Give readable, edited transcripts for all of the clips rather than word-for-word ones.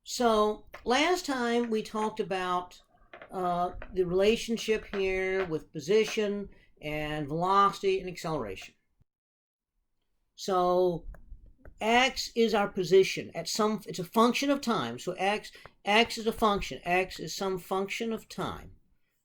So last time we talked about the relationship here with position and velocity and acceleration. So x is our position at some, it's a function of time. So x is a function. X is some function of time.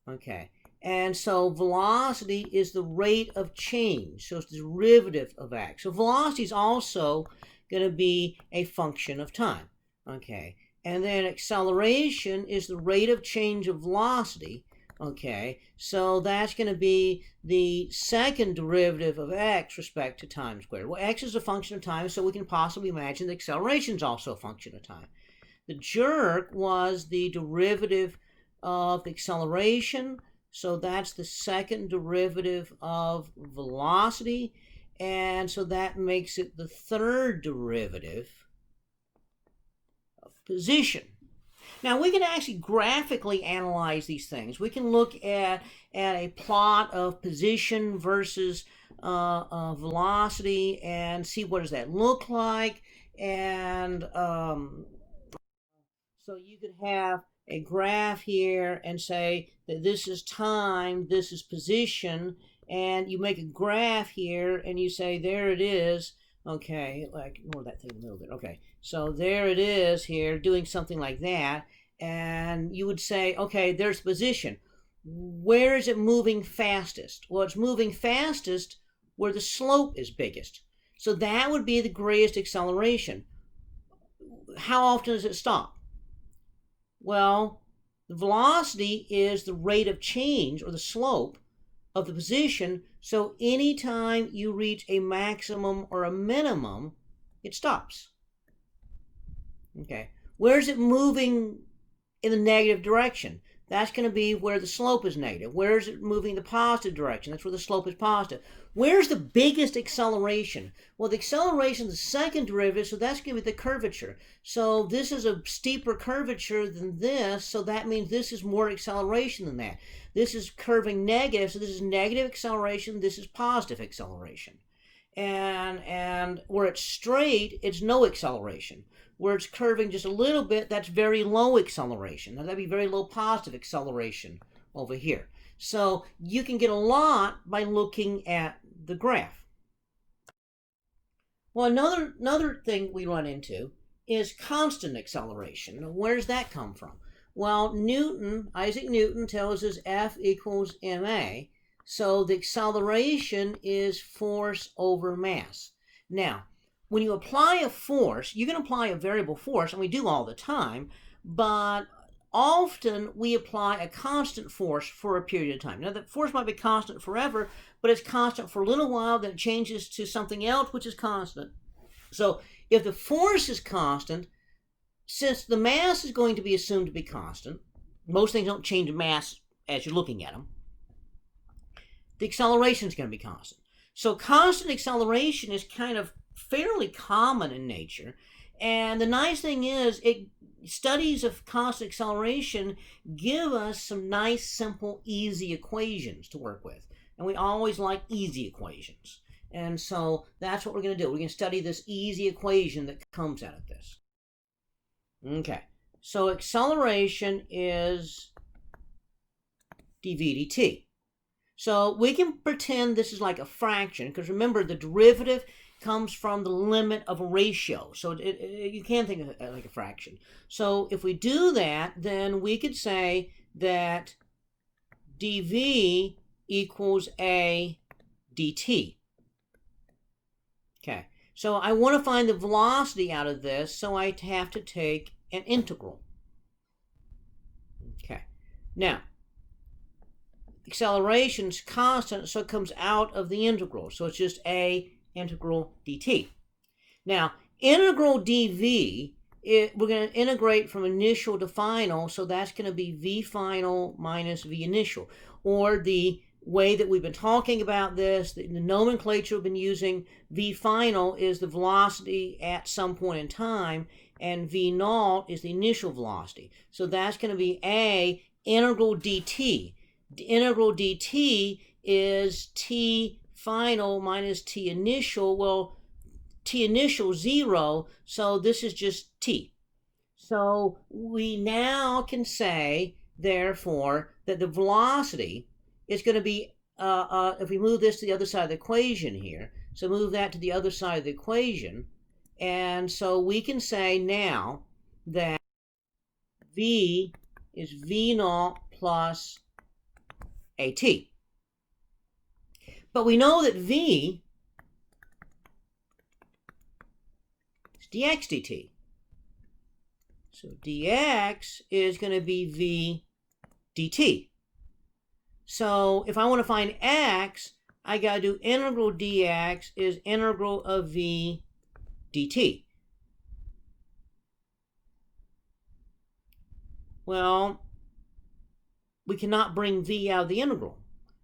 Okay. And so velocity is the rate of change. So it's the derivative of x. So velocity is also going to be a function of time. Okay. And then acceleration is the rate of change of velocity. Okay, so that's going to be the second derivative of x respect to time squared. Well, x is a function of time, so we can possibly imagine the acceleration is also a function of time. The jerk was the derivative of acceleration, so that's the second derivative of velocity, and so that makes it the third derivative of position. Now, we can actually graphically analyze these things. We can look at a plot of position versus velocity and see what does that look like. And so you could have a graph here and say that this is time, this is position, and you make a graph here and you say there it is. Okay, like ignore that thing in the middle there. Okay, so there it is here doing something like that, and you would say, okay, there's position. Where is it moving fastest? Well, it's moving fastest where the slope is biggest. So that would be the greatest acceleration. How often does it stop? Well, the velocity is the rate of change or the slope of the position, so anytime you reach a maximum or a minimum, it stops. Okay, where's it moving in the negative direction? That's going to be where the slope is negative. Where is it moving the positive direction? That's where the slope is positive. Where's the biggest acceleration? Well, the acceleration is the second derivative, so that's going to be the curvature. So this is a steeper curvature than this, so that means this is more acceleration than that. This is curving negative, so this is negative acceleration, this is positive acceleration. And where it's straight, it's no acceleration. Where it's curving just a little bit, that's very low acceleration. Now, that'd be very low positive acceleration over here. So you can get a lot by looking at the graph. Well, another thing we run into is constant acceleration. Now, where does that come from? Well, Isaac Newton tells us F equals ma. So the acceleration is force over mass. Now, when you apply a force, you can apply a variable force, and we do all the time, but often we apply a constant force for a period of time. Now, the force might be constant forever, but it's constant for a little while, then it changes to something else which is constant. So if the force is constant, since the mass is going to be assumed to be constant, most things don't change in mass as you're looking at them, the acceleration is going to be constant. So constant acceleration is kind of fairly common in nature, and the nice thing is studies of constant acceleration give us some nice, simple, easy equations to work with, and we always like easy equations, and so that's what we're going to do. We're going to study this easy equation that comes out of this. Okay, so acceleration is dv dt. So we can pretend this is like a fraction, because remember, the derivative comes from the limit of a ratio. So you can think of it like a fraction. So if we do that, then we could say that dv equals a dt. Okay, so I want to find the velocity out of this, so I have to take an integral. Okay, now, acceleration is constant, so it comes out of the integral. So it's just a integral dt. Now, integral dv, we're going to integrate from initial to final, so that's going to be v final minus v initial. Or the way that we've been talking about this, the nomenclature we've been using, v final is the velocity at some point in time, and v naught is the initial velocity. So that's going to be a integral dt. The integral dt is t final minus t initial. Well, t initial 0, so this is just t. So we now can say, therefore, that the velocity is going to be, if we move this to the other side of the equation here, so move that to the other side of the equation, and so we can say now that V is V naught plus AT. But we know that V is dx dt. So dx is going to be V dt. So if I want to find x, I got to do integral dx is integral of V dt. Well, we cannot bring V out of the integral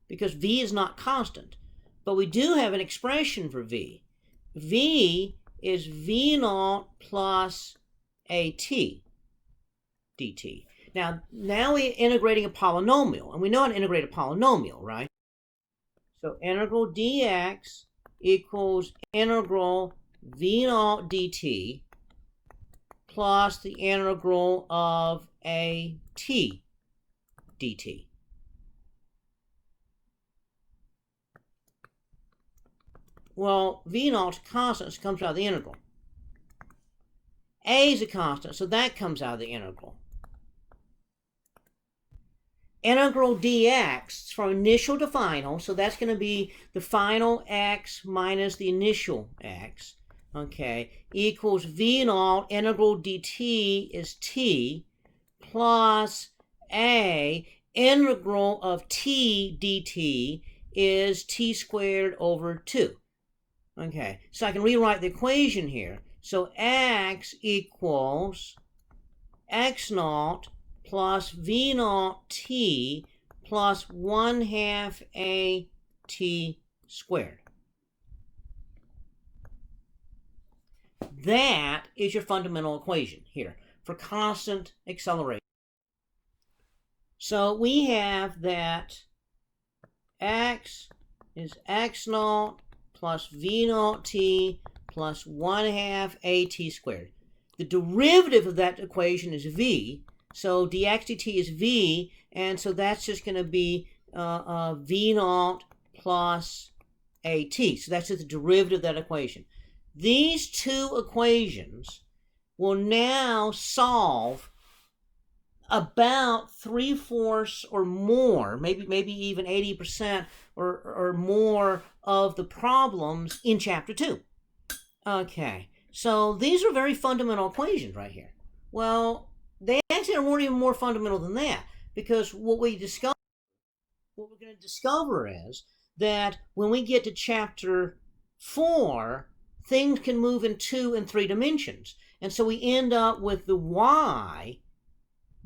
because V is not constant. But we do have an expression for V. V is V naught plus AT dt. Now we're integrating a polynomial, and we know how to integrate a polynomial, right? So integral dx equals integral V naught dt plus the integral of AT dt. Well, V naught's a constant, so it comes out of the integral. A is a constant, so that comes out of the integral. Integral dx from initial to final, so that's going to be the final x minus the initial x, okay, equals V naught, integral dt is t, plus a, integral of t dt is t squared over 2. Okay, so I can rewrite the equation here. So x equals x naught plus V naught t plus 1/2 a t squared. That is your fundamental equation here for constant acceleration. So we have that x is x naught plus V naught t plus 1/2 at squared. The derivative of that equation is v, so dx dt is v, and so that's just going to be V naught plus at. So that's just the derivative of that equation. These two equations will now solve about 3/4 or more, maybe even 80% or more of the problems in chapter 2. Okay, so these are very fundamental equations right here. Well, they actually are even more fundamental than that, because what we're going to discover is that when we get to chapter 4, things can move in 2 and 3 dimensions. And so we end up with the y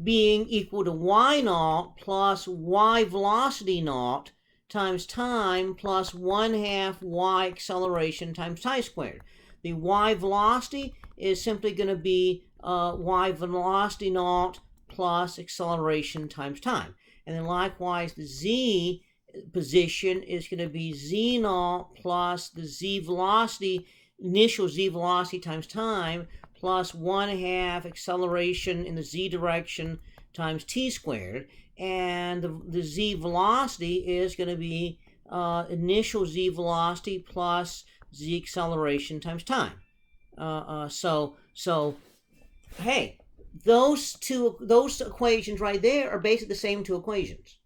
being equal to y naught plus y velocity naught times time plus 1/2 y acceleration times chi squared. The y velocity is simply going to be y velocity naught plus acceleration times time. And then likewise, the z position is going to be z naught plus the z velocity, initial z velocity times time, plus 1/2 acceleration in the z direction times t squared. And the z velocity is going to be initial z velocity plus z acceleration times time. So hey, those equations right there are basically the same two equations.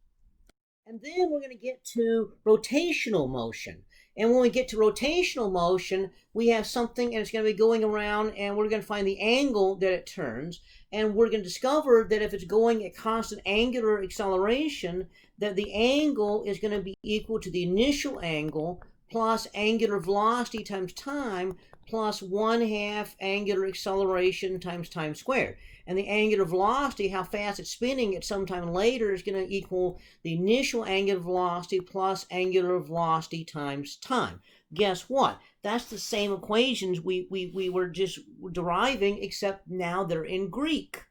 And then we're going to get to rotational motion. And when we get to rotational motion, we have something, and it's going to be going around, and we're going to find the angle that it turns. And we're going to discover that if it's going at constant angular acceleration, that the angle is going to be equal to the initial angle plus angular velocity times time plus 1/2 angular acceleration times time squared. And the angular velocity, how fast it's spinning at some time later, is going to equal the initial angular velocity plus angular velocity times time. Guess what? That's the same equations we were just deriving, except now they're in Greek.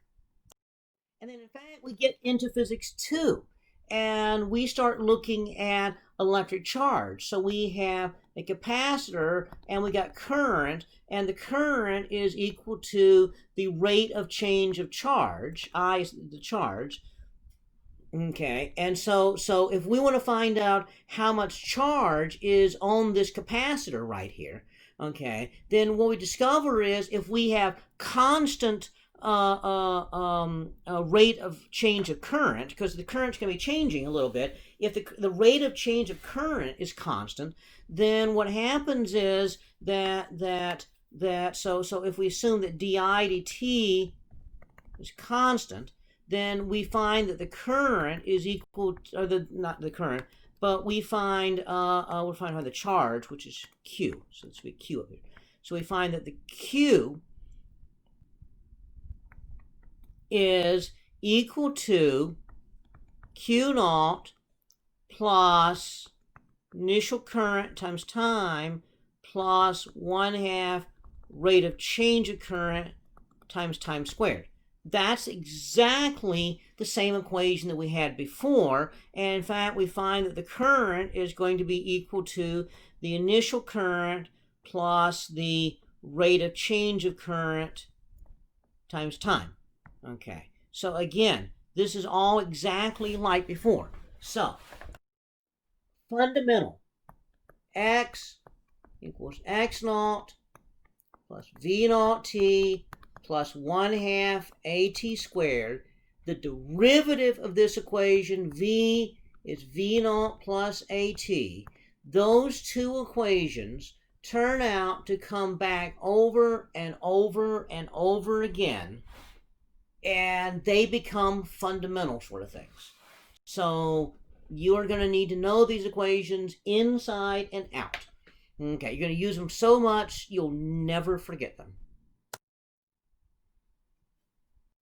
And then in fact, we get into physics 2, and we start looking at electric charge. So we have a capacitor, and we got current, and the current is equal to the rate of change of charge. I is the charge. Okay, and so if we want to find out how much charge is on this capacitor right here, okay, then what we discover is if we have constant rate of change of current, because the current's going to be changing a little bit, if the rate of change of current is constant, then what happens is that so if we assume that di dt is constant, then we find that the current is equal to, or the not the current, but we find we'll find the charge, which is Q. So let's be Q up here. So we find that the Q is equal to Q naught plus initial current times time plus 1/2 rate of change of current times time squared. That's exactly the same equation that we had before, and in fact we find that the current is going to be equal to the initial current plus the rate of change of current times time. Okay, so again, this is all exactly like before. So fundamental, x equals x naught plus v naught t plus 1/2 at squared. The derivative of this equation, v, is v naught plus at. Those two equations turn out to come back over and over and over again, and they become fundamental sort of things. So you are going to need to know these equations inside and out. Okay, you're going to use them so much you'll never forget them.